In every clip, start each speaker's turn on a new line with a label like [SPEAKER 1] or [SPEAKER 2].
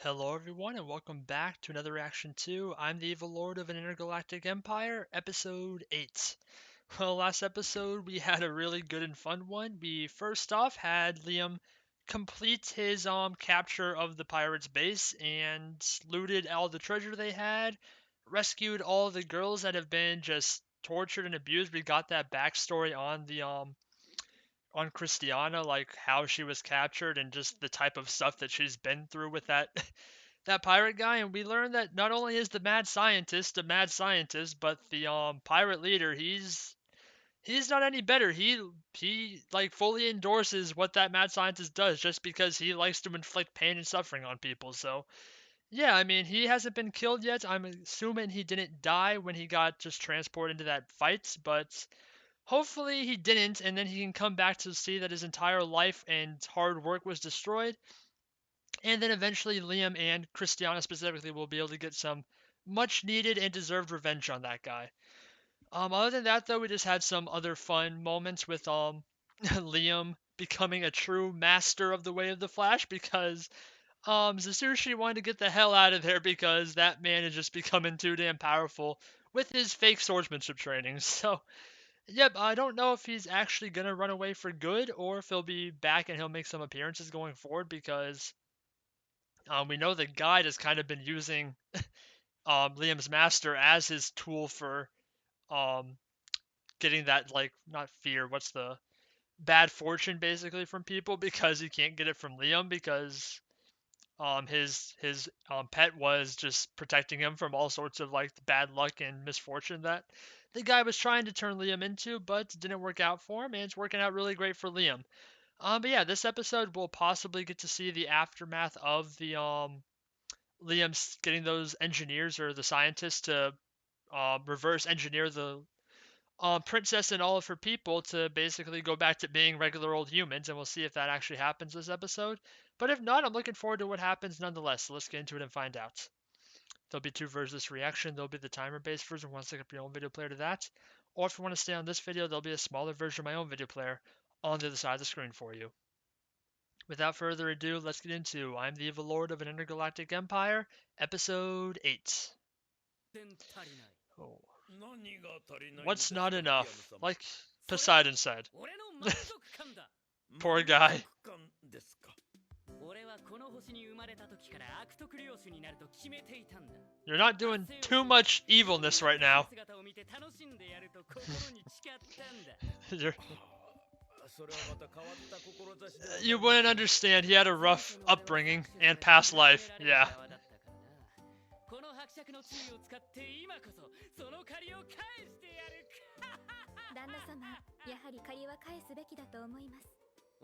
[SPEAKER 1] Hello everyone and welcome back to another reaction to I'm the Evil Lord of an Intergalactic Empire, episode 8. Well, last episode we had a really good and fun one. We first off had Liam complete his capture of the pirates' base and looted all the treasure they had, rescued all the girls that have been just tortured and abused. We got that backstory on the on Christiana, like how she was captured and just the type of stuff that she's been through with that that pirate guy, and we learned that not only is the mad scientist a mad scientist, but the pirate leader, he's not any better. He like fully endorses what that mad scientist does just because he likes to inflict pain and suffering on people. So yeah, I mean he hasn't been killed yet. I'm assuming he didn't die when he got just transported into that fight, but hopefully he didn't, and then he can come back to see that his entire life and hard work was destroyed, and then eventually Liam and Christiana specifically will be able to get some much needed and deserved revenge on that guy. Other than that, though, we just had some other fun moments with Liam becoming a true master of the way of the Flash because Zasushi wanted to get the hell out of there because that man is just becoming too damn powerful with his fake swordsmanship training. So yep, I don't know if he's actually gonna run away for good or if he'll be back and he'll make some appearances going forward because we know the guide has kind of been using Liam's master as his tool for um, getting that, like, not fear, what's the bad fortune basically from people because he can't get it from Liam because his pet was just protecting him from all sorts of like bad luck and misfortune that the guy was trying to turn Liam into, but didn't work out for him, and it's working out really great for Liam. But yeah, this episode we'll possibly get to see the aftermath of the Liam's getting those engineers or the scientists to reverse engineer the princess and all of her people to basically go back to being regular old humans, and we'll see if that actually happens this episode. But if not, I'm looking forward to what happens nonetheless. So let's get into it and find out. There'll be two versions of this reaction. There'll be the timer-based version, one stick up your own video player to that. Or if you want to stay on this video, there'll be a smaller version of my own video player on the other side of the screen for you. Without further ado, let's get into I'm the Evil Lord of an Intergalactic Empire, Episode 8. Oh. What's not enough? Like Poseidon said. Poor guy. You're not doing too much evilness right now. You wouldn't understand. He had a rough upbringing and past life. Yeah.
[SPEAKER 2] この伯爵の地位を使って今こそその借りを返してやる旦那様、やはり借りは返すべきだと思います。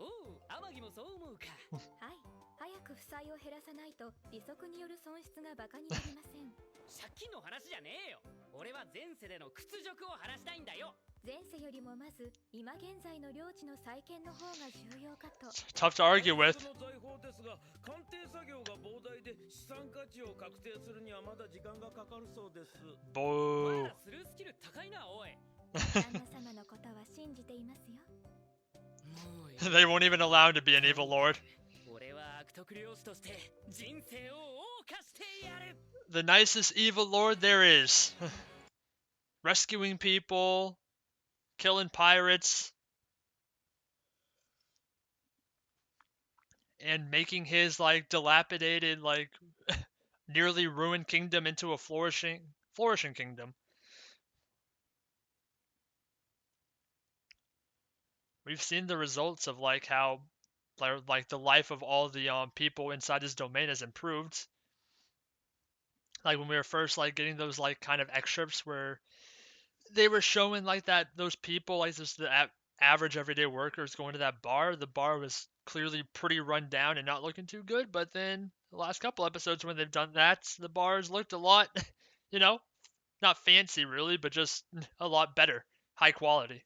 [SPEAKER 2] おお、天城もそう思うか。はい、早く負債を減らさないと利息による損失がバカになりません。借金の話じゃねえよ。俺は前世での屈辱を話したいんだよ。前世よりもまず今現在の領地の再建の方が重要かと。
[SPEAKER 1] Tough to argue with.
[SPEAKER 3] 鑑定作業が膨大で資産価値を確定するにはまだ時間がかかるそうです。
[SPEAKER 1] Boo.
[SPEAKER 2] スルースキル高いな、おい。
[SPEAKER 1] They won't even allow him to be an evil lord. The nicest evil lord there is. Rescuing people, killing pirates, and making his like dilapidated, like nearly ruined kingdom into a flourishing kingdom. We've seen the results of like how like the life of all the people inside his domain has improved. Like when we were first like getting those like kind of excerpts where they were showing like that those people like just the average everyday workers going to that bar. The bar was clearly pretty run down and not looking too good. But then the last couple episodes when they've done that, the bars looked a lot, you know, not fancy really, but just a lot better, high quality.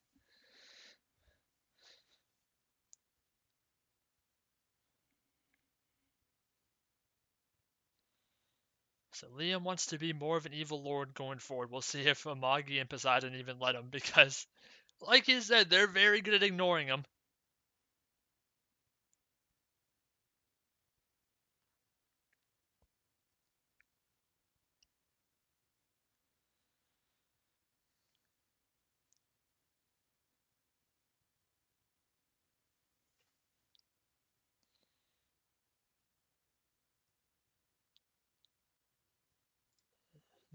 [SPEAKER 1] So Liam wants to be more of an evil lord going forward. We'll see if Amagi and Poseidon even let him because, like he said, they're very good at ignoring him.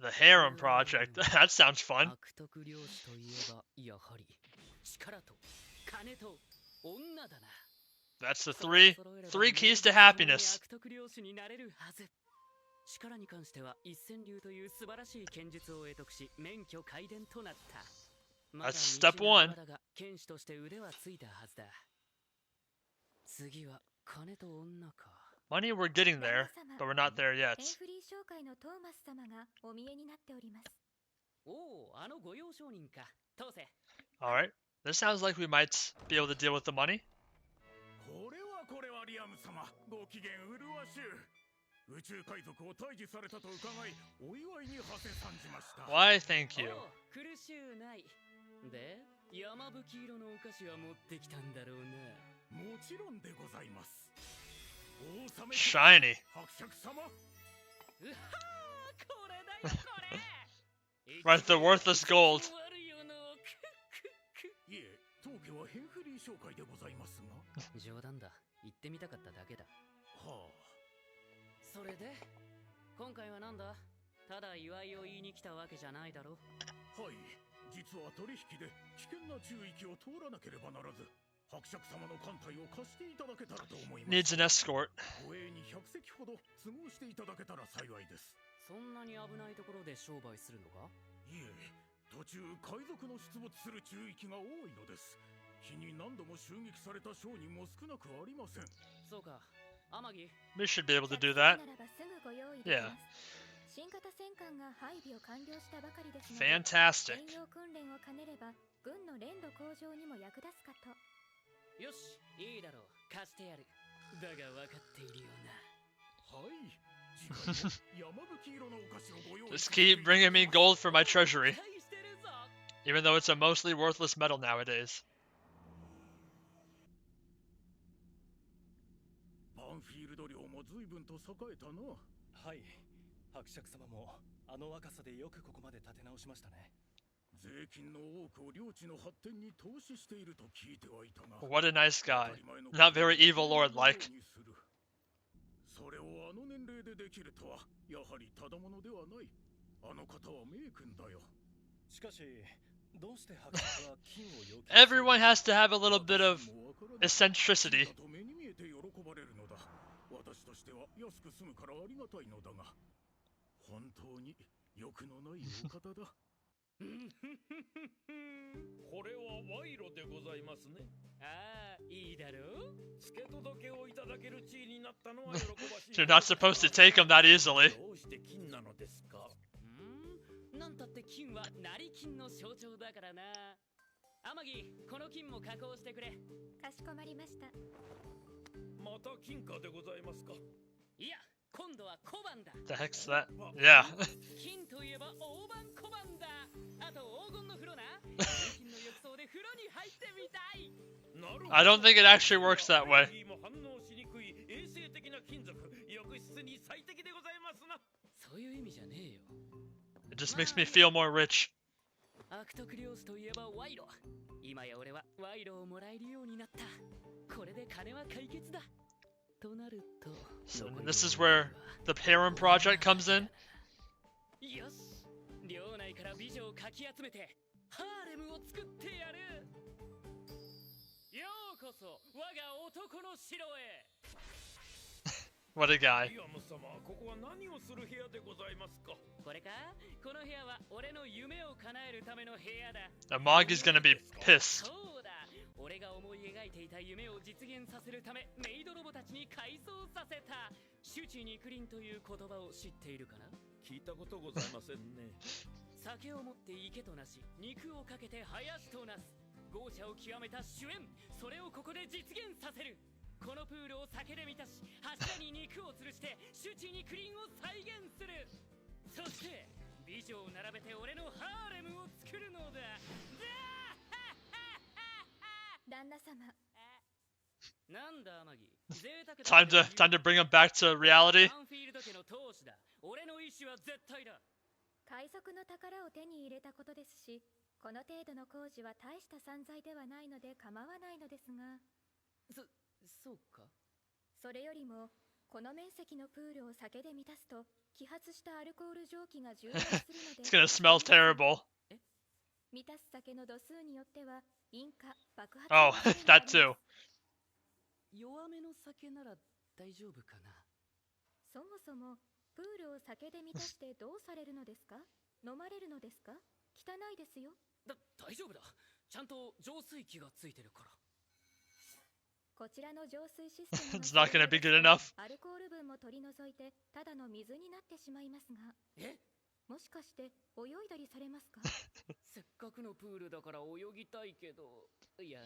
[SPEAKER 1] The harem project. That sounds fun.
[SPEAKER 2] 悪徳漁師といえばやはり力と金と女だな。
[SPEAKER 1] That's the three keys to happiness.
[SPEAKER 2] 悪徳漁師になれるはず。力に関しては一川流という素晴らしい剣術を得得し免許皆伝となった。
[SPEAKER 1] That's step one.
[SPEAKER 2] 剣士として腕はついたはずだ。次は金と女か。
[SPEAKER 1] Money, we're getting there, but we're not there yet.
[SPEAKER 4] フリー商会のトーマス様がお見えになっております。
[SPEAKER 2] おお、あの御用商人か。通せ。
[SPEAKER 1] Alright. This sounds like we might be able to deal with the money.
[SPEAKER 3] これはリアム様、ご機嫌うるわしゅう。宇宙海賊を退治されたと伺い、お祝いに馳せ参じました。
[SPEAKER 1] Why, thank you.
[SPEAKER 2] 苦しゅうない。で、山吹色のお菓子は持ってきたんだろうな。
[SPEAKER 3] もちろんでございます。
[SPEAKER 1] Shiny.
[SPEAKER 3] 伯爵様。
[SPEAKER 1] Right, the worthless gold.
[SPEAKER 3] いえ、当家はヘンフリー商会でございますが。
[SPEAKER 2] 冗談だ。言ってみたかっただけだ。
[SPEAKER 3] はあ。
[SPEAKER 2] それで、今回はなんだ？ただ祝いを言いに来たわけじゃないだろ。
[SPEAKER 3] はい、実は取引で危険な中域を通らなければならず、伯爵様の艦隊を貸していただけたらと思います。
[SPEAKER 1] Needs an escort.
[SPEAKER 3] 護衛に100隻ほど都合していただけたら幸いです。
[SPEAKER 2] そんなに危ないところで商売するのか？
[SPEAKER 3] いえ、途中海賊の出没する中域が多いのです。日に何度も襲撃された商人も少なくありません。
[SPEAKER 2] そうか。天城。
[SPEAKER 1] We should be able to do that.
[SPEAKER 4] ならばすぐご用意でき
[SPEAKER 1] Yeah.
[SPEAKER 4] ます。新型戦艦が配備を完了したばかりですので、
[SPEAKER 1] Fantastic.
[SPEAKER 4] 専用訓練を兼ねれば軍の連度向上にも役立つかと。
[SPEAKER 2] よし、いいだろう。貸してやる。だが分かっているよな。
[SPEAKER 3] はい。次回も山吹色のお菓子をご用意。
[SPEAKER 1] Just keep bringing me gold for my treasury.
[SPEAKER 2] 期待してるぞ。
[SPEAKER 1] Even though it's a mostly worthless metal nowadays.
[SPEAKER 3] バンフィールド領も随分と栄えたな。
[SPEAKER 5] はい、伯爵様もあの若さでよくここまで立て直しましたね。
[SPEAKER 3] 税金の多くを領地の発展に投資していると聞いてはいたが。
[SPEAKER 1] What a nice guy. Not very evil lord like.
[SPEAKER 3] それをあの年齢でできるとはやはりただものではない。あの方は名君だよ。
[SPEAKER 5] しかしどうして伯爵は金を要求
[SPEAKER 1] Everyone has to have a little bit of eccentricity.
[SPEAKER 3] 目に見えて喜ばれるのだ。私としては安く済むからありがたいのだが、本当に欲のないお方だ。これは賄賂でございますね。
[SPEAKER 2] ああ、いいだろう。
[SPEAKER 3] 付け届けをいただける地位になったのは喜ばしい。
[SPEAKER 1] You're not supposed to take them that easily.
[SPEAKER 3] どうして金なのですか。
[SPEAKER 2] なんたって金は成金の象徴だからな。天城、この金も加工してくれ。
[SPEAKER 4] かしこまりました。
[SPEAKER 3] また金貨でございますか。
[SPEAKER 2] いや、今度は小判だ。
[SPEAKER 1] The heck's that? Yeah.
[SPEAKER 2] 金といえば大判小判だ。あと黄金の風呂な。金の浴槽で風呂に入ってみたい。
[SPEAKER 1] I don't think it actually works that way.
[SPEAKER 3] 反応しにくい衛生的な金属、浴室に最適でございますな。
[SPEAKER 2] そういう意味じゃねえよ。
[SPEAKER 1] It just makes me feel more rich.
[SPEAKER 2] 悪徳漁師といえば賄賂。今や俺は賄賂をもらえるようになった。これで金は解決だ。となると、
[SPEAKER 1] So this is where the harem project comes in.
[SPEAKER 2] よし、領内から美女をかき集めてハーレムを作ってやる。ようこそ我が男の城へ。
[SPEAKER 1] What a guy.
[SPEAKER 3] リアム様、ここは何をする部屋でございますか。
[SPEAKER 2] これか？この部屋は俺の夢を叶えるための部屋だ。
[SPEAKER 1] Amagi's gonna be pissed.
[SPEAKER 2] そうだ。俺が思い描いていた夢を実現させるためメイドロボたちに改装させた。周知肉林という言葉を知っているかな？
[SPEAKER 3] 聞いたことございませんね。
[SPEAKER 2] 酒を持って池となし、肉をかけて林となす。豪奢を極めた主演、それをここで実現させる。このプールを酒で満たし、柱に肉を吊るして周知肉林を再現する。そして美女を並べて俺のハーレムを作るのだ。
[SPEAKER 4] 旦那様。
[SPEAKER 2] なんだ天城。
[SPEAKER 1] Time to bring him back to reality.
[SPEAKER 2] バンフィールド家の当主だ。俺の意志は絶対だ。
[SPEAKER 4] 海賊の宝を手に入れたことですし、この程度の工事は大した散財ではないので構わないのですが。
[SPEAKER 2] そうか。
[SPEAKER 4] それよりもこの面積のプールを酒で満たすと揮発したアルコール蒸気が充満するので
[SPEAKER 1] It's gonna smell terrible.
[SPEAKER 4] 満たす酒の度数によっては引火爆発
[SPEAKER 1] Oh,
[SPEAKER 4] の恐れがあ
[SPEAKER 1] that
[SPEAKER 4] ります
[SPEAKER 1] too.
[SPEAKER 5] 弱めの酒なら大丈夫かな。
[SPEAKER 4] そもそもプールを酒で満たしてどうされるのですか？飲まれるのですか？汚いですよ。
[SPEAKER 5] 大丈夫だ。ちゃんと浄水器がついてるから。
[SPEAKER 4] こちらの浄水システム
[SPEAKER 1] It's not gonna be good enough.
[SPEAKER 4] アルコール分も取り除いてただの水になってしまいますが、もしかして泳いだりされますか？
[SPEAKER 5] せっかくのプールだから泳ぎたいけど、いや、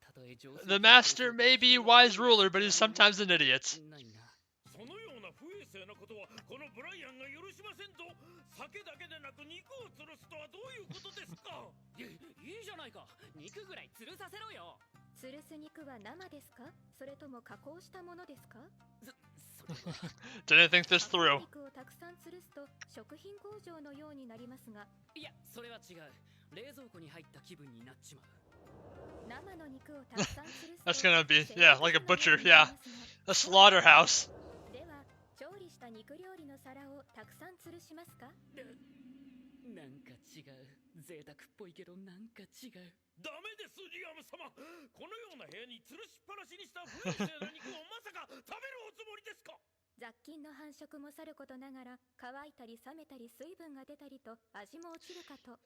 [SPEAKER 5] たとえ浄水器
[SPEAKER 1] The master may be a wise ruler, but he's sometimes an idiot.
[SPEAKER 5] ないな。
[SPEAKER 3] そのような不衛生なことはこのブライアンが許しませんぞ。酒だけでなく肉を吊るすとはどういうことですか？
[SPEAKER 5] いいじゃないか。肉ぐらい吊るさせろよ。
[SPEAKER 4] 吊るす肉は生ですか？それとも加工したものですか？
[SPEAKER 5] それは
[SPEAKER 1] Didn't think this
[SPEAKER 4] 生
[SPEAKER 1] through.
[SPEAKER 4] 肉をたくさん吊るすと食品工場のようになりますが、
[SPEAKER 5] いや、それは違う。冷蔵庫に入った気分になっちまう。
[SPEAKER 4] 生の肉をたくさん吊るすと
[SPEAKER 1] That's gonna be, yeah, like a butcher, yeah. A slaughterhouse.
[SPEAKER 4] では調理した肉料理の皿をたくさん吊るしますか？
[SPEAKER 5] なんか違う。贅沢っぽいけどなんか違う。
[SPEAKER 3] ダメです、リアム様。このような部屋に吊るしっぱなしにした不衛生な肉をまさか食べるおつもりですか？
[SPEAKER 4] 雑菌の繁殖もさることながら乾いたり冷めたり水分が出たりと味も落ちるかと。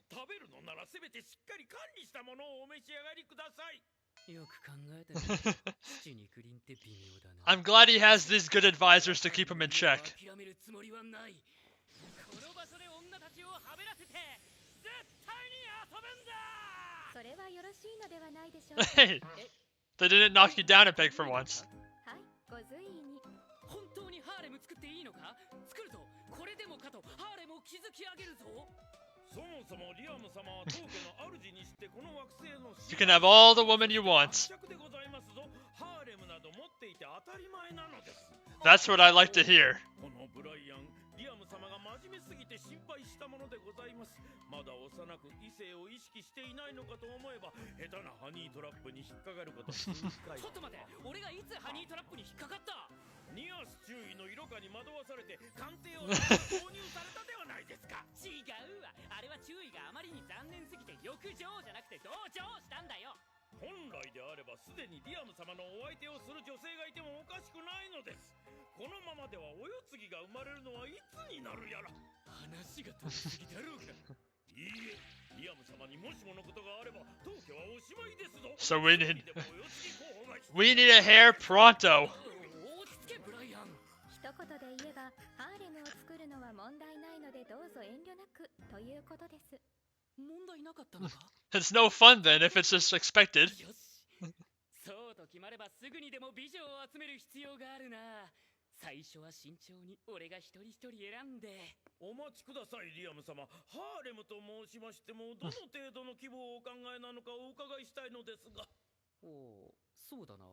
[SPEAKER 3] 食べるのならせめてしっかり管理したものをお召し上がりください。
[SPEAKER 5] よく考えてみる。七肉林って微妙だな。
[SPEAKER 1] I'm glad he has these good advisors to keep him in check.
[SPEAKER 5] 諦めるつもりはない。この場所で女たちをはべらせて絶対に遊べんだ。
[SPEAKER 4] それはよろしいのではないでしょうか。
[SPEAKER 1] Hey, they didn't knock you down a peg for once.
[SPEAKER 4] はい、ご随意に。
[SPEAKER 5] 本当にハーレム作っていいのか？作るぞ。これでもかとハーレムを築き上げるぞ。
[SPEAKER 3] そもそもリアム様は当家の主にしてこの惑星の
[SPEAKER 1] You can have all the women you want.
[SPEAKER 3] 伯爵でございますぞ。ハーレムなど持っていて当たり前なのです。
[SPEAKER 1] That's what I like to hear.
[SPEAKER 3] このブライアン、リアム様が真面目すぎて心配したものでございます。まだ幼く異性を意識していないのかと思えば、下手なハニートラップに引っかかること数回。
[SPEAKER 5] ちょっと待て。俺がいつハニートラップに引っかかった？
[SPEAKER 3] ニアス注意の色化に惑わされて鑑定を購入されたではないですか。
[SPEAKER 5] 違うわ。あれは注意があまりに残念すぎて欲情じゃなくて同情したんだよ。
[SPEAKER 3] 本来であればすでにリアム様のお相手をする女性がいてもおかしくないのです。このままではお世継ぎが生まれるのはいつになるやら。
[SPEAKER 5] 話が飛びすぎだろうが。
[SPEAKER 3] いいえ、リアム様にもしものことがあれば当家はおしまいですぞ。
[SPEAKER 1] So we need
[SPEAKER 3] でもお世継ぎ候補が必要
[SPEAKER 1] we need a hair pronto.
[SPEAKER 5] 落ち着けブライアン。
[SPEAKER 4] 一言で言えばハーレムを作るのは問題ないのでどうぞ遠慮なくということです。
[SPEAKER 5] 問題なかったのか？
[SPEAKER 1] It's no fun then if it's just expected.
[SPEAKER 5] よし。そうと決まればすぐにでも美女を集める必要があるな。最初は慎重に俺が一人一人選んで。
[SPEAKER 3] お待ちください、リアム様。ハーレムと申しましてもどの程度の規模をお考えなのかお伺いしたいのですが。
[SPEAKER 5] おお、そうだな。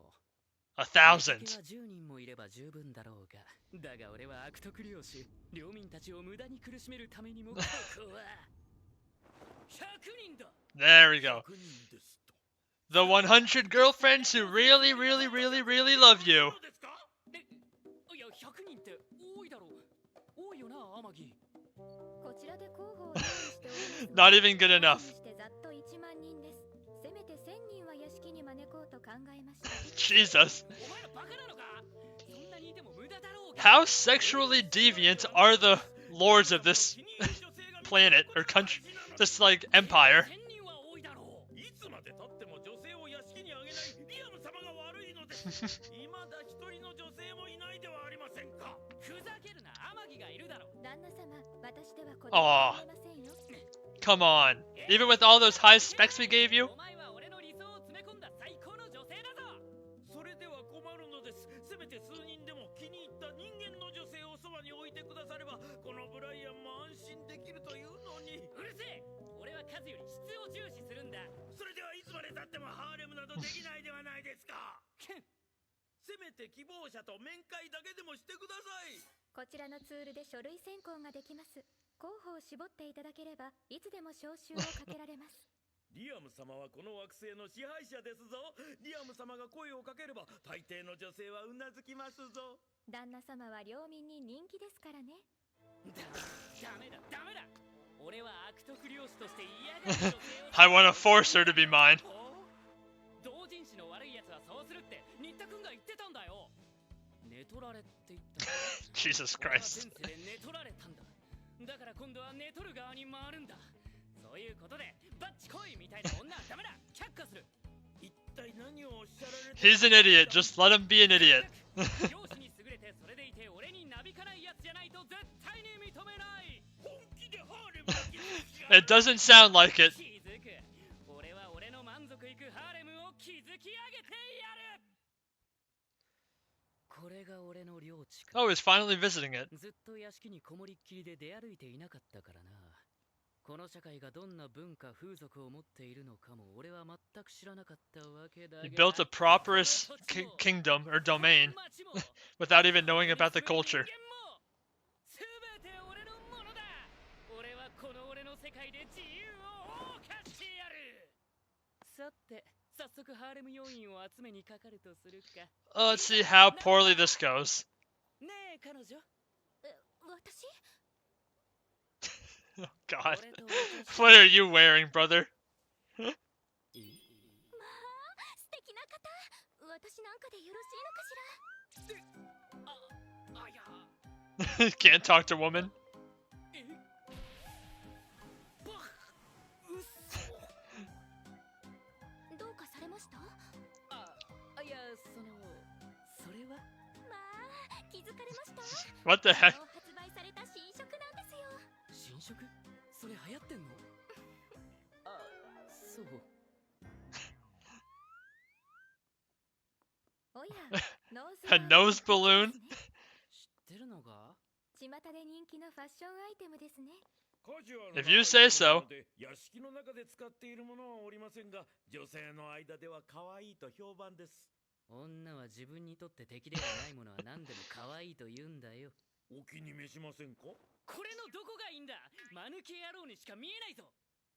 [SPEAKER 1] 1,000.
[SPEAKER 5] 敵は10人もいれば十分だろうが。だが俺は悪徳領主。領民たちを無駄に苦しめるためにもここは100人だ。
[SPEAKER 1] There we go.
[SPEAKER 3] 100人ですと。
[SPEAKER 1] The 100 girlfriends who really, really, really, really love you.
[SPEAKER 3] そうですか？
[SPEAKER 5] いや、100人って多いだろう。多いよな、アマギ。
[SPEAKER 4] こちらで候補を用意しております。
[SPEAKER 1] Not even good enough.
[SPEAKER 4] してざっと1万人です。せめて1000人は屋敷に招こうと考えました。
[SPEAKER 1] Jesus.
[SPEAKER 5] お前らバカなのか？そんなにいても無駄だろうが。
[SPEAKER 1] How sexually deviant are the lords of this planet or country, this like empire?
[SPEAKER 5] 1000人は多いだろう。
[SPEAKER 3] いつまで経っても女性を屋敷にあげないリアム様が悪いのです。未だ一人の女性もいないではありませんか。
[SPEAKER 5] ふざけるな、アマギがいるだろ。
[SPEAKER 4] 旦那様、私では子供を産めませんよ。
[SPEAKER 1] Come on. Even with all those high specs we gave you?
[SPEAKER 5] お前は俺の理想を詰め込んだ最高の女性だぞ。
[SPEAKER 3] それでは困るのです。せめて数人でも気に入った人間の女性をそばに置いてくださればこのブライアンも安心できるというのに。
[SPEAKER 5] うるせえ。俺は数より質を重視するんだ。
[SPEAKER 3] それではいつまで経ってもハーレムなどできないではないですか。せめて希望者と面会だけでもしてください。
[SPEAKER 4] こちらのツールで書類選考ができます。候補を絞っていただければいつでも招集をかけられます。
[SPEAKER 3] リアム様はこの惑星の支配者ですぞ。リアム様が声をかければ大抵の女性はうなずきますぞ。
[SPEAKER 4] 旦那様は領民に人気ですからね。
[SPEAKER 5] ダメだダメだ。俺は悪徳漁師として嫌がる女性を
[SPEAKER 1] I want to force her to be mine.
[SPEAKER 5] 同人誌の悪い奴はそうするって新田君が言ってたんだよ。寝取られって言った。
[SPEAKER 1] Jesus
[SPEAKER 5] 俺は
[SPEAKER 1] Christ.
[SPEAKER 5] 前世で寝取られたんだ。だから今度は寝取る側に回るんだ。そういうことでバッチ来いみたいな女はダメだ。却下する。
[SPEAKER 3] 一体何をおっしゃられて
[SPEAKER 1] He's an idiot. Just let him be an idiot.
[SPEAKER 5] 漁師に優れてそれでいて俺になびかないやつじゃないと絶対に認めない。
[SPEAKER 3] 本気でハーレムだけ
[SPEAKER 1] It doesn't sound like it.
[SPEAKER 5] 気づく。俺は俺の満足いくハーレムを築き上げてやる。これが俺の領地か。
[SPEAKER 1] Oh, he's finally visiting it.
[SPEAKER 5] ずっと屋敷にこもりっきりで出歩いていなかったからな。この社会がどんな文化風俗を持っているのかも俺は全く知らなかったわけだが
[SPEAKER 1] He built a prosperous kingdom or domain without even knowing about the culture.
[SPEAKER 5] 全て俺のものだ。俺はこの俺の世界で自由を謳歌してやる。さて早速ハーレム要員を集めにかかるとするか。
[SPEAKER 1] Let's see how poorly this goes.
[SPEAKER 5] ねえ彼女。
[SPEAKER 4] 私
[SPEAKER 1] Oh, God. What are you wearing, brother?
[SPEAKER 4] まあ素敵な方。私なんかでよろしいのかしら。
[SPEAKER 5] あいや
[SPEAKER 1] Can't talk to woman.
[SPEAKER 5] えバうっそ。
[SPEAKER 4] どうかされました？
[SPEAKER 5] いやそれは
[SPEAKER 4] まあ気づかれました？
[SPEAKER 1] What the heck?
[SPEAKER 4] 昨日発売された新色なんですよ。
[SPEAKER 5] 新色？それ流行ってんの？そう。
[SPEAKER 4] おや、
[SPEAKER 1] A nose balloon?
[SPEAKER 5] 知ってるのか？
[SPEAKER 4] 巷で人気のファッションアイテムですね。
[SPEAKER 1] If you say so.
[SPEAKER 3] 屋敷の中で使っているものはおりませんが、女性の間では可愛いと評判です。
[SPEAKER 5] 女は自分にとって敵ではないものは何でも可愛いと言うんだよ。
[SPEAKER 3] お気に召しませんか？
[SPEAKER 5] これのどこがいいんだ。間抜け野郎にしか見えないぞ。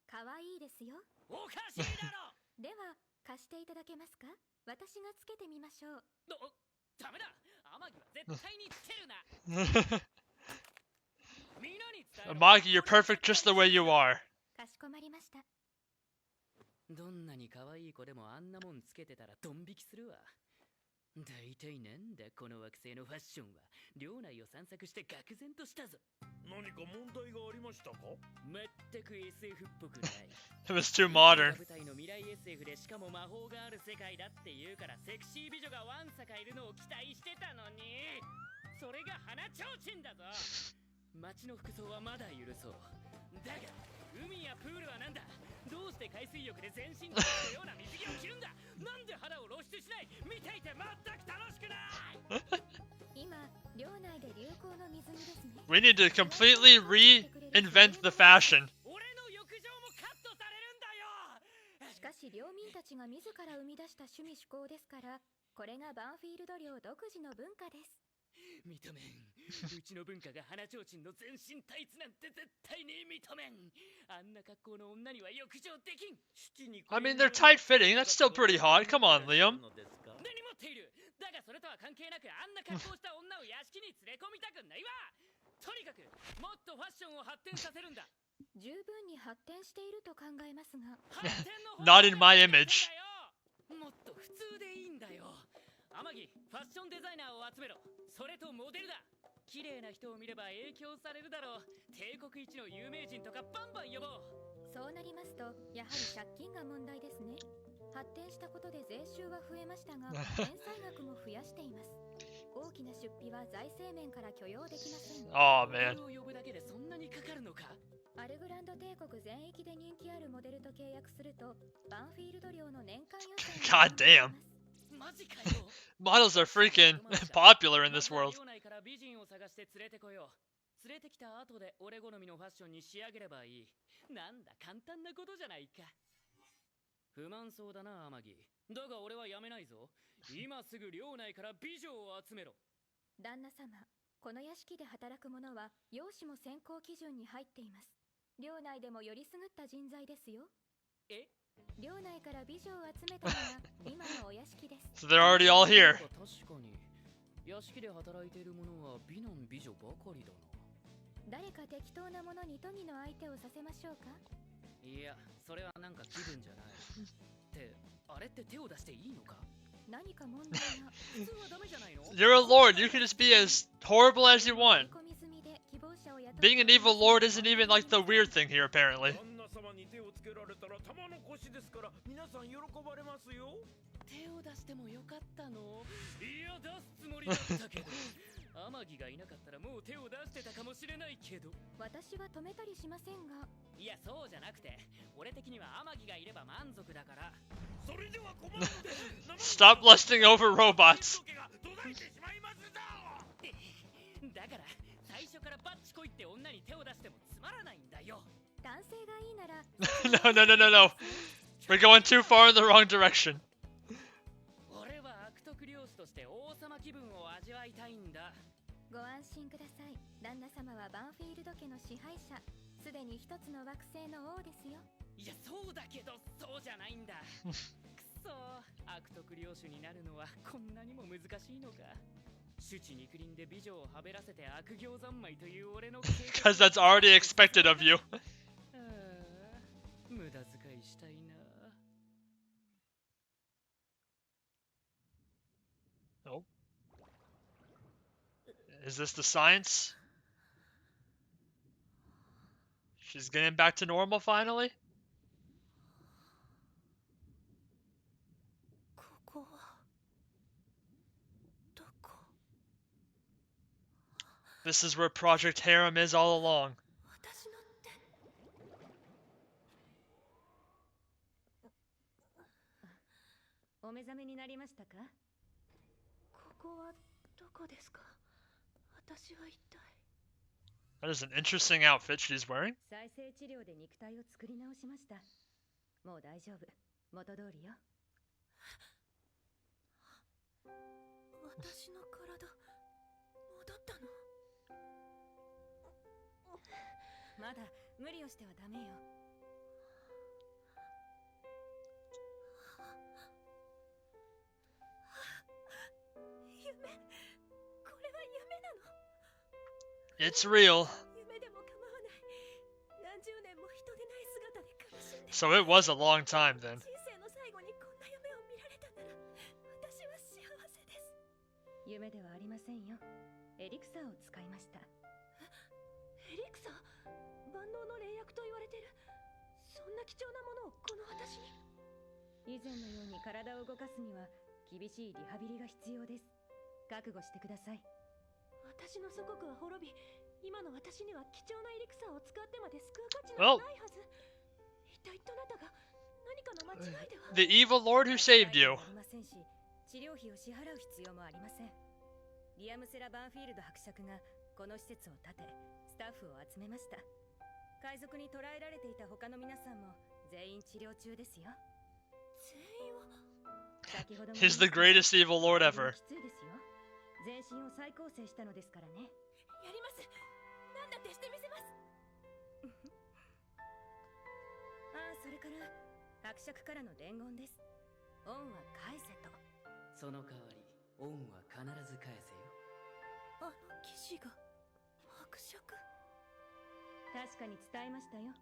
[SPEAKER 4] 可愛いですよ。
[SPEAKER 5] おかしいだろ。
[SPEAKER 4] では貸していただけますか？私がつけてみましょう。
[SPEAKER 5] ダメだ。天城は絶対につけるな。みんなに伝えろ。
[SPEAKER 1] Amagi, you're perfect just the way you are.
[SPEAKER 4] かしこまりました。
[SPEAKER 5] どんなに可愛い子でもあんなもんつけてたらドン引きするわ。大体なんだこの惑星のファッションは。領内を散策して愕然としたぞ。
[SPEAKER 3] 何か問題がありましたか？
[SPEAKER 5] まったく SF っぽくない。
[SPEAKER 1] It was too modern.
[SPEAKER 5] 舞台の未来 SF でしかも魔法がある世界だって言うからセクシー美女がわんさかいるのを期待してたのに、それが花ちょうちんだぞ。街の服装はまだ許そう。だが海やプールはなんだ。どうして海水浴で全身のような水着を着るんだ。なんで肌を露出しない。見ていて全く楽しくない。
[SPEAKER 4] 今領内で流行の水着ですね。
[SPEAKER 1] We need to completely reinvent the fashion.
[SPEAKER 5] 俺の浴場もカットされるんだよ。
[SPEAKER 4] しかし領民たちが自ら生み出した趣味嗜好ですから、これがバンフィールド領独自の文化です。
[SPEAKER 5] 認めん。うちの文化が花ちょうちんの全身タイツなんて絶対に認めん。あんな格好の女には浴場できん。
[SPEAKER 1] I mean, they're tight fitting. That's still pretty hot. Come on, Liam.
[SPEAKER 5] 根に持っている。だがそれとは関係なくあんな格好した女を屋敷に連れ込みたくないわ。とにかくもっとファッションを発展させるんだ。
[SPEAKER 4] 十分に発展していると考えますが。
[SPEAKER 5] 発展の方
[SPEAKER 1] Not in my image.
[SPEAKER 5] もっと普通でいいんだよ。天城、ファッションデザイナーを集めろ。それとモデルだ。綺麗な人を見れば影響されるだろう。帝国一の有名人とかバンバン呼ぼう。
[SPEAKER 4] そうなりますとやはり借金が問題ですね。発展したことで税収は増えましたが返済額も増やしています。大きな出費は財政面から許容できません。
[SPEAKER 1] Oh
[SPEAKER 5] モ
[SPEAKER 1] man.
[SPEAKER 5] デルを呼ぶだけでそんなにかかるのか。
[SPEAKER 4] アルグランド帝国全域で人気あるモデルと契約するとバンフィールド領の年間予算
[SPEAKER 1] God damn.
[SPEAKER 5] マジかよ。
[SPEAKER 1] Models are freaking popular in this world.
[SPEAKER 5] 領内から美人を探して連れてこよう。連れてきた後で俺好みのファッションに仕上げればいい。なんだ簡単なことじゃないか。不満そうだな天城。だが俺はやめないぞ。今すぐ領内から美女を集めろ。
[SPEAKER 4] 旦那様、この屋敷で働く者は容姿も選考基準に入っています。領内でもよりすぐった人材ですよ。
[SPEAKER 5] え、
[SPEAKER 4] 領内から美女を集めたのが今のお屋敷です。
[SPEAKER 1] So they're already all here.
[SPEAKER 5] 確かに屋敷で働いている者は美男美女ばかりだな。
[SPEAKER 4] 誰か適当なものに都議の相手をさせましょうか。
[SPEAKER 5] いや、それはなんか気分じゃない。ってあれって手を出していいのか。
[SPEAKER 4] 何か問題が。
[SPEAKER 5] 普通はダメじゃないの。
[SPEAKER 1] You're a lord. You can just be as horrible as you want. Being an evil lord isn't even like the weird thing here, apparently.
[SPEAKER 3] 旦那様に手をつけられたら玉の腰ですから皆さん喜ばれますよ。
[SPEAKER 5] 手を出してもよかったの。いや、出すつもりだったけど天城がいなかったらもう手を出してたかもしれないけど。
[SPEAKER 4] 私は止めたりしませんが。
[SPEAKER 5] いや、そうじゃなくて俺的には天城がいれば満足だから。
[SPEAKER 3] それでは困るので
[SPEAKER 1] Stop lusting over robots.
[SPEAKER 3] 途絶えてしまいますぞ。
[SPEAKER 5] だから最初からバッチコイって女に手を出してもつまらないんだよ。
[SPEAKER 4] 男性がいいなら。
[SPEAKER 1] No, no, no, no, no. We're going too far in the wrong direction.
[SPEAKER 5] 俺は悪徳漁師として王様気分を味わいたいんだ。
[SPEAKER 4] ご安心ください。旦那様はバンフィールド家の支配者。すでに一つの惑星の王ですよ。
[SPEAKER 5] いや、そうだけどそうじゃないんだ。くそー、悪徳漁師になるのはこんなにも難しいのか。主治肉林で美女をはべらせて悪行三昧という俺の計画。
[SPEAKER 1] Because that's already expected of you.
[SPEAKER 5] ああ、無駄遣いしたいな。
[SPEAKER 1] Oh. Is this the science? She's getting back to normal finally?
[SPEAKER 4] ここはどこ。
[SPEAKER 1] This is where Project Harem is all along.
[SPEAKER 4] 私のって。お目覚めになりましたか。ここはどこですか。私は一体。
[SPEAKER 1] That is an interesting outfit she's wearing.
[SPEAKER 4] 再生治療で肉体を作り直しました。もう大丈夫。元通りよ。私の体戻ったの。まだ無理をしてはダメよ。夢、これは夢なの。
[SPEAKER 1] It's real.
[SPEAKER 4] 夢でも構わない。何十年も人でない姿で苦しんで。
[SPEAKER 1] So it was a long time then.
[SPEAKER 4] 人生の最後にこんな夢を見られたなら私は幸せです。夢ではありませんよ。エリクサーを使いました。エリクサー、万能の霊薬と言われてる。そんな貴重なものをこの私に。以前のように体を動かすには厳しいリハビリが必要です。覚悟してください。私の祖国は滅び、今の私には貴重なエリクサーを使ってまで救う価値などないはず。一体どなたが何かの間違いでは。
[SPEAKER 1] The evil lord who saved you.
[SPEAKER 4] ありませんし、治療費を支払う必要もありません。リアムセラ・バンフィールド伯爵がこの施設を建て、スタッフを集めました。海賊に捕らえられていた他の皆さんも全員治療中ですよ。全員は。
[SPEAKER 1] He's the greatest evil lord ever.
[SPEAKER 4] きついですよ。全身を再構成したのですからね。やります。何だってしてみせます。ああ、それから伯爵からの伝言です。恩は返せと。
[SPEAKER 5] その代わり恩は必ず返せよ。
[SPEAKER 4] あの騎士が伯爵。確かに伝えましたよ。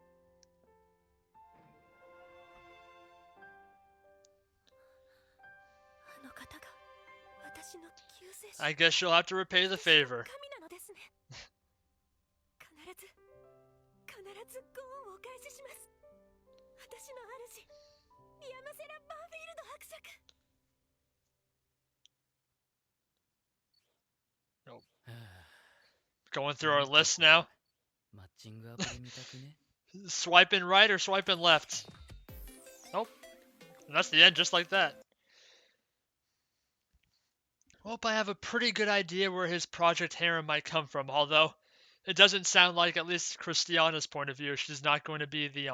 [SPEAKER 4] あの方が私の救世主。
[SPEAKER 1] I guess she'll have to repay the favor.
[SPEAKER 4] 神なのですね。必ずご恩をお返しします。私の主、リアムセラ・バンフィールド伯爵。
[SPEAKER 1] Going through our list now.
[SPEAKER 5] マッチングアプリ見たくね。
[SPEAKER 1] Swiping right or swiping left? Nope. And that's the end, just like that. Hope I have a pretty good idea where his Project Harem might come from, although it doesn't sound like, at least Christiana's point of view, she's not going to be the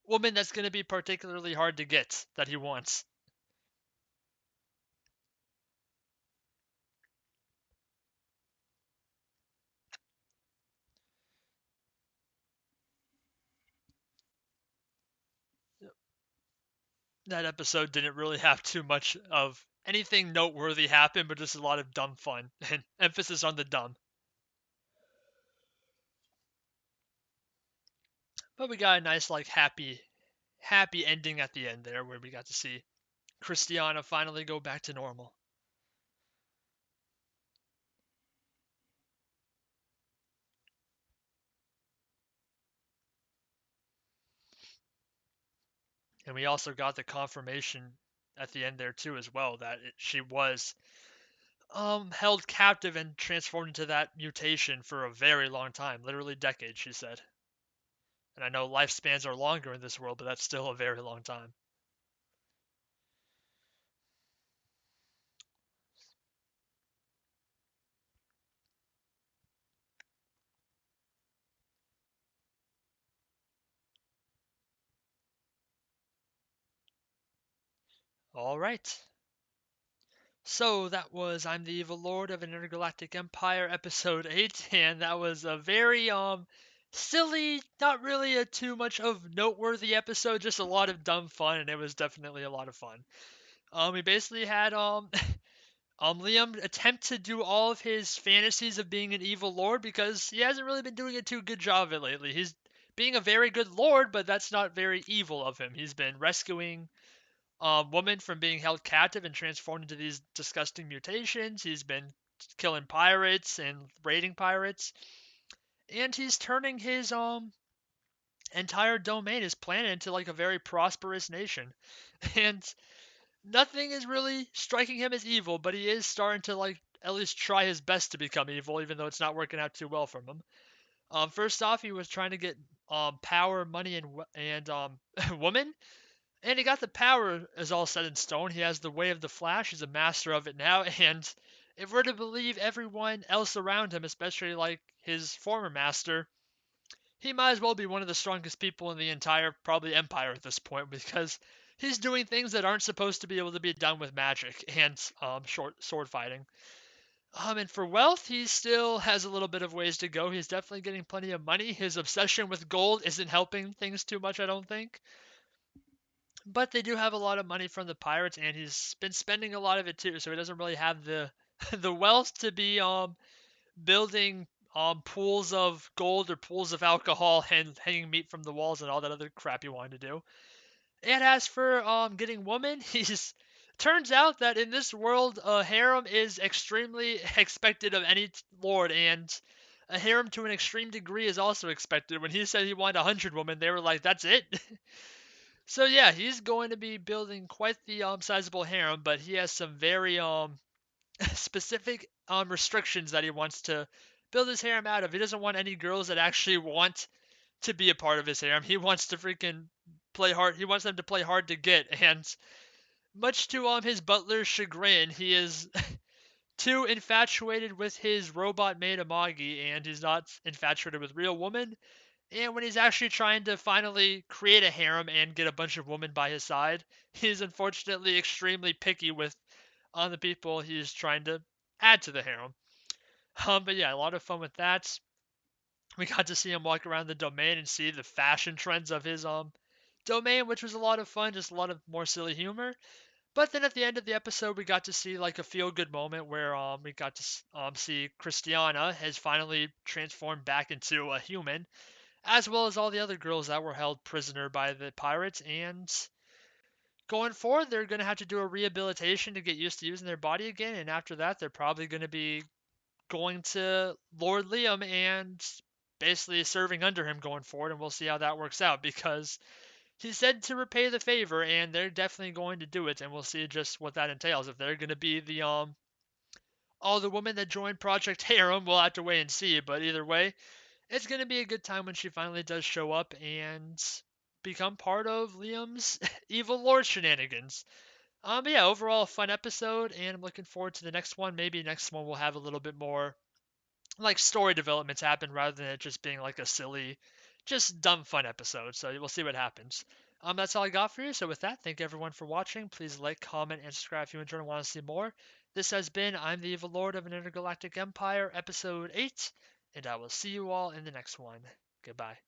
[SPEAKER 1] woman that's going to be particularly hard to get that he wants. That episode didn't really have too much of anything noteworthy happen, but just a lot of dumb fun and emphasis on the dumb. But we got a nice like happy ending at the end there where we got to see Christiana finally go back to normal. And we also got the confirmation at the end there too as well that she was held captive and transformed into that mutation for a very long time, literally decades, she said. And I know lifespans are longer in this world, but that's still a very long time. All right. So that was I'm the Evil Lord of an Intergalactic Empire, episode 8, and that was a very silly, not really a too much of noteworthy episode, just a lot of dumb fun, and it was definitely a lot of fun. We basically had Liam attempt to do all of his fantasies of being an evil lord because he hasn't really been doing a too good job of it lately. He's being a very good lord, but that's not very evil of him. He's been rescuing woman from being held captive and transformed into these disgusting mutations. He's been killing pirates and raiding pirates, and he's turning his entire domain, his planet, into like a very prosperous nation. And nothing is really striking him as evil, but he is starting to like at least try his best to become evil, even though it's not working out too well for him. First off, he was trying to get power, money, and woman. And he got the power, as all said in stone. He has the way of the Flash. He's a master of it now. And if we're to believe everyone else around him, especially like his former master, he might as well be one of the strongest people in the entire, probably, empire at this point because he's doing things that aren't supposed to be able to be done with magic and short sword fighting. And for wealth, he still has a little bit of ways to go. He's definitely getting plenty of money. His obsession with gold isn't helping things too much, I don't think. But they do have a lot of money from the pirates, and he's been spending a lot of it too. So he doesn't really have the the wealth to be building pools of gold or pools of alcohol and hanging meat from the walls and all that other crap he wanted to do. And as for getting women, he's turns out that in this world, a harem is extremely expected of any lord, and a harem to an extreme degree is also expected. When he said he wanted 100 women, they were like, "That's it." So yeah, he's going to be building quite the sizable harem, but he has some very specific restrictions that he wants to build his harem out of. He doesn't want any girls that actually want to be a part of his harem. He wants to freaking play hard. He wants them to play hard to get, and much to his butler's chagrin, he is too infatuated with his robot maid Amagi, and he's not infatuated with real women. And when he's actually trying to finally create a harem and get a bunch of women by his side, he's unfortunately extremely picky with on the people he's trying to add to the harem. But yeah, a lot of fun with that. We got to see him walk around the domain and see the fashion trends of his domain, which was a lot of fun, just a lot of more silly humor. But then at the end of the episode, we got to see like a feel good moment where we got to see Christiana has finally transformed back into a human, as well as all the other girls that were held prisoner by the pirates. And going forward, they're going to have to do a rehabilitation to get used to using their body again. And after that, they're probably going to be going to Lord Liam and basically serving under him going forward. And we'll see how that works out because he said to repay the favor, and they're definitely going to do it. And we'll see just what that entails. If they're going to be the all the women that joined Project Harem, we'll have to wait and see. But either way, it's going to be a good time when she finally does show up and become part of Liam's evil lord shenanigans. But yeah, overall a fun episode, and I'm looking forward to the next one. Maybe next one will have a little bit more like story developments happen rather than it just being like a silly, just dumb fun episode. So we'll see what happens. That's all I got for you. So with that, thank everyone for watching. Please like, comment, and subscribe if you enjoyed and want to see more. This has been I'm the Evil Lord of an Intergalactic Empire, episode 8, and I will see you all in the next one. Goodbye.